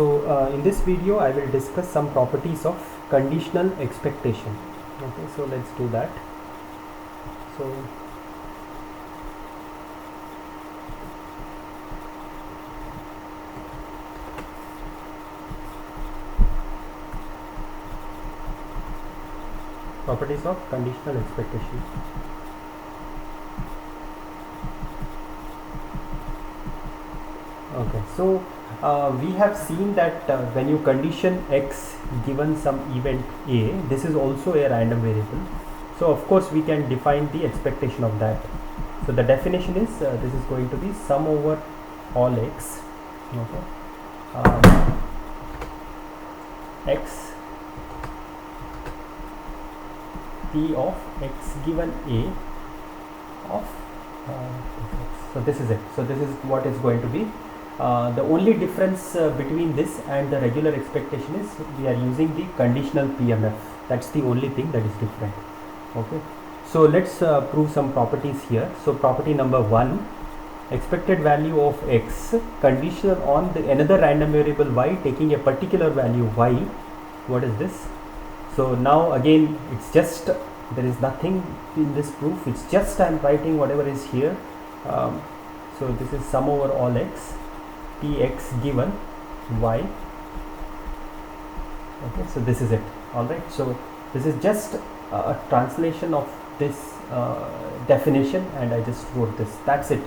In this video I will discuss some properties of conditional expectation. Okay, so let's do that. So properties of conditional expectation. Okay, so we have seen that when you condition x given some event a, this is also a random variable. So of course we can define the expectation of that. So the definition is this is going to be sum over all x. Okay, x p of x given a of so this is it. So this is what is going to be. The only difference between this and the regular expectation is we are using the conditional PMF. That's the only thing that is different. Okay, so let's prove some properties here. So property number 1, expected value of x conditional on the another random variable y taking a particular value y. What is this? So now again it's just, there is nothing in this proof, it's just I am writing whatever is here. So this is sum over all x px given y. Okay, so this is it. All right, so this is just a translation of this definition, and I just wrote this. That's it.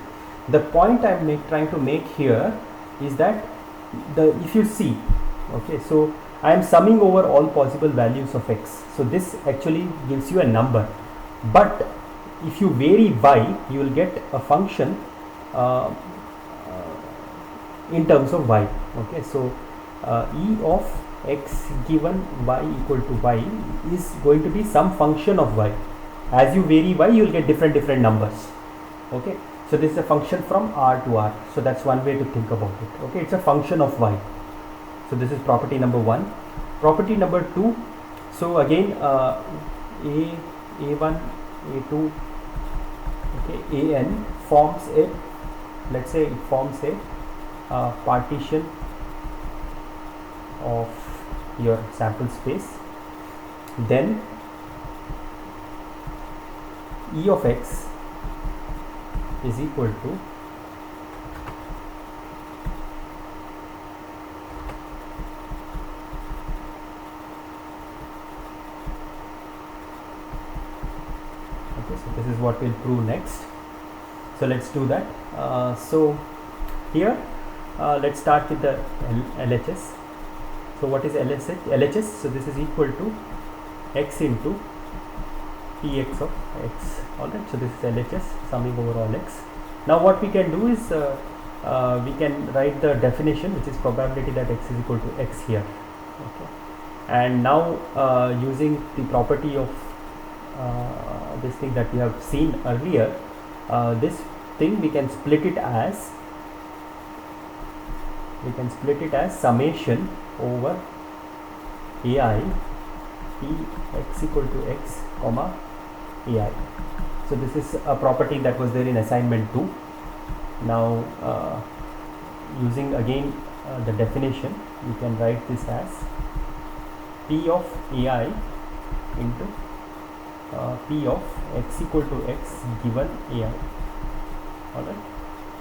The point I'm trying to make here is that if you see, okay, so I am summing over all possible values of x. So this actually gives you a number, but if you vary y, you will get a function in terms of y. Okay, so e of x given y equal to y is going to be some function of y. As you vary y, you will get different numbers. Okay, so this is a function from r to r. So that's one way to think about it. Okay, it's a function of y. So this is property number 1. Property number 2. So again a1, a2, okay, an forms a, let's say it forms a partition of your sample space. Then e of x is equal to this is what we'll prove next. So let's do that. So here let's start with the LHS. So what is LHS? So this is equal to x into px of x. Alright, so this is LHS, summing over all x. Now what we can do is we can write the definition, which is probability that x is equal to x here. Okay, and now using the property of this thing that we have seen earlier, this thing we can split it as summation over ai p x equal to x comma ai. So this is a property that was there in assignment 2. Now using again the definition, we can write this as p of ai into p of x equal to x given ai. Alright,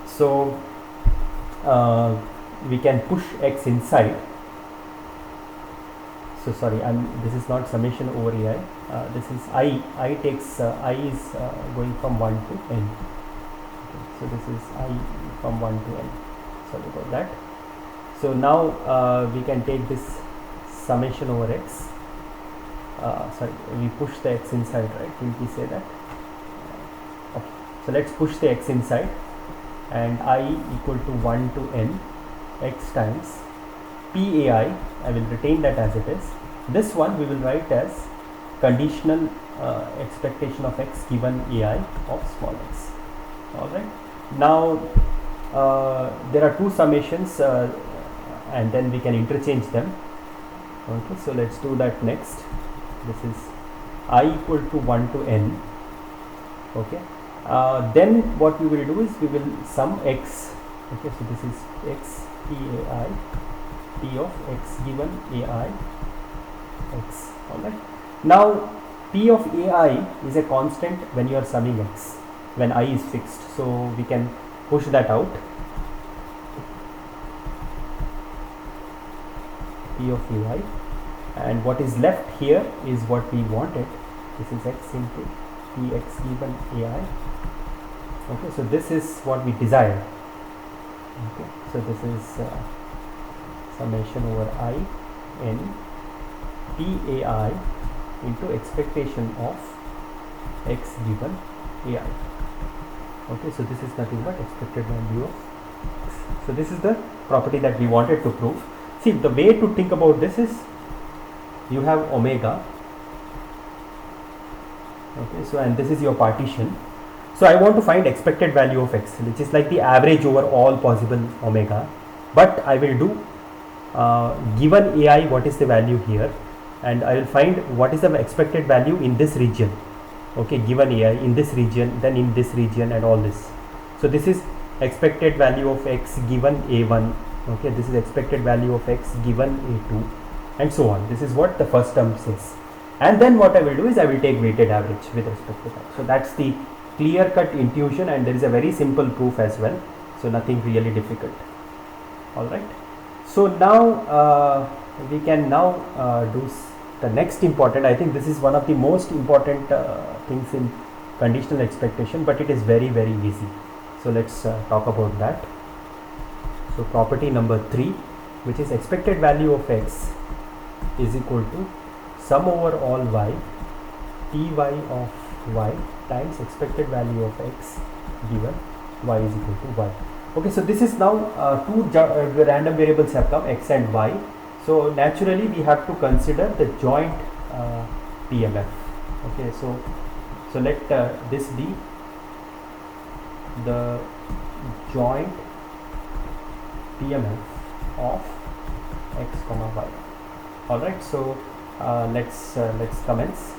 so we can push x inside. So sorry, this is not summation over ai, this is I takes I is going from 1 to n. Okay, so this is I from 1 to n, sorry about that. So now we can take this summation over x, sorry, we push the x inside, right? Didn't we say that? Okay, so let's push the x inside, and I equal to 1 to n x times PAI. I will retain that as it is. This one we will write as conditional expectation of x given ai of small x. Alright, now there are two summations and then we can interchange them. Okay, so let's do that next. This is I equal to 1 to n. Okay, then what we will do is we will sum x. Okay, so this is x PAI P of x given ai x. Alright. Now P of ai is a constant when you are summing x, when I is fixed. So we can push that out. P of ai, and what is left here is what we wanted. This is x into Px given ai. Okay, so this is what we desired. Okay, so this is summation over I in PAI into expectation of x given ai. Okay, so this is nothing but expected value of x. So this is the property that we wanted to prove. See, the way to think about this is you have omega. Okay, so and this is your partition. So I want to find expected value of x, which is like the average over all possible omega. But I will do given ai, what is the value here, and I will find what is the expected value in this region. Okay, given ai in this region, then in this region, and all this. So this is expected value of x given a1. Okay, this is expected value of x given a2, and so on. This is what the first term says. And then what I will do is I will take weighted average with respect to that. So that's the clear cut intuition, and there is a very simple proof as well. So nothing really difficult. All right. So now we can now do the next important. I think this is one of the most important things in conditional expectation, but it is very, very easy. So let's talk about that. So property number 3, which is expected value of x is equal to sum over all y, Py of y times expected value of x given y is equal to y. Okay, so this is now two random variables have come, x and y. So naturally we have to consider the joint PMF. Okay, so let this be the joint PMF of x comma y. All right, so let's commence.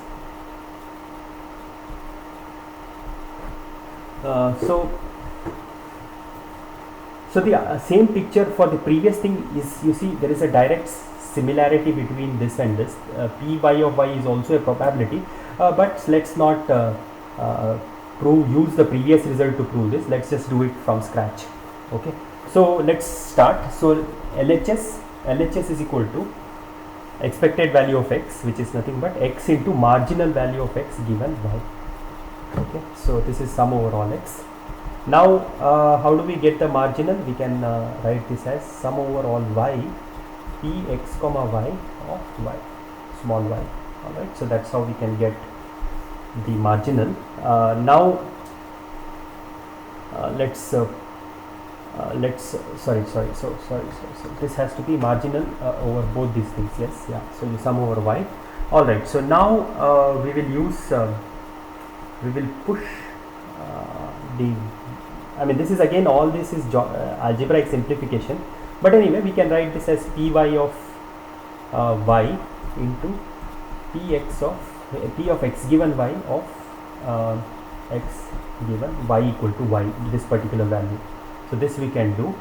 So the same picture for the previous thing is, you see there is a direct similarity between this and this. Py of y is also a probability, but let's not use the previous result to prove this. Let's just do it from scratch. Okay, so let's start. So LHS is equal to expected value of x, which is nothing but x into marginal value of x given y. Okay, so this is sum over all x. Now how do we get the marginal? We can write this as sum over all y, Px comma y of y, small y. All right, so that's how we can get the marginal. Now sorry, this has to be marginal over both these things. Yes, yeah, so you sum over y. All right, so now we will use we will push this is again, all this is algebraic simplification, but anyway we can write this as Py of y into P of x given y of x given y equal to y, this particular value. So this we can do.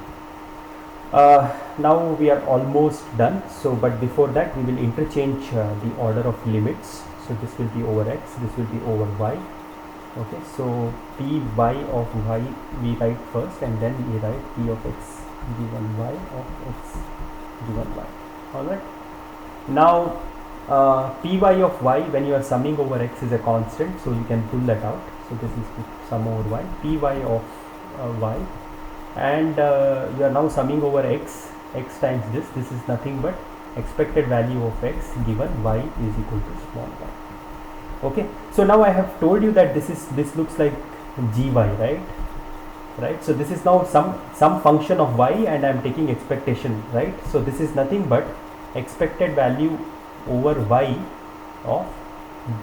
Now we are almost done. So but before that we will interchange the order of limits. So this will be over x, this will be over y. Okay, so Py of y we write first, and then we write P of x given y of x given y. Alright. Now Py of y, when you are summing over x, is a constant, so you can pull that out. So this is sum over y, Py of y, and you are now summing over x times this is nothing but expected value of x given y is equal to small y. Okay, so now I have told you that this looks like gy, right? So this is now some function of y, and I am taking expectation, right? So this is nothing but expected value over y of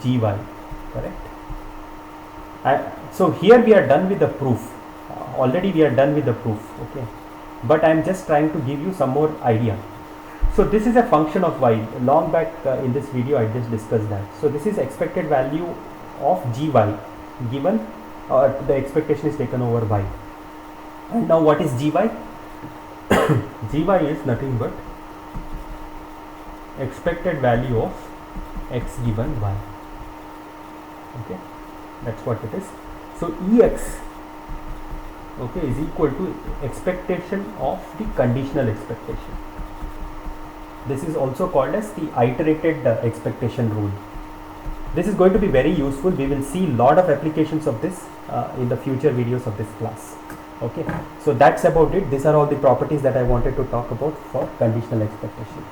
gy, correct? So here we are done with the proof. Already we are done with the proof. Okay, but I am just trying to give you some more idea. So this is a function of y. Long back in this video I just discussed that. So this is expected value of gy given the expectation is taken over y. And now what is gy? Gy is nothing but expected value of x given y. Okay, that's what it is. So Ex, okay, is equal to expectation of the conditional expectation. This is also called as the iterated expectation rule. This is going to be very useful. We will see a lot of applications of this in the future videos of this class. Okay, so that's about it. These are all the properties that I wanted to talk about for conditional expectation.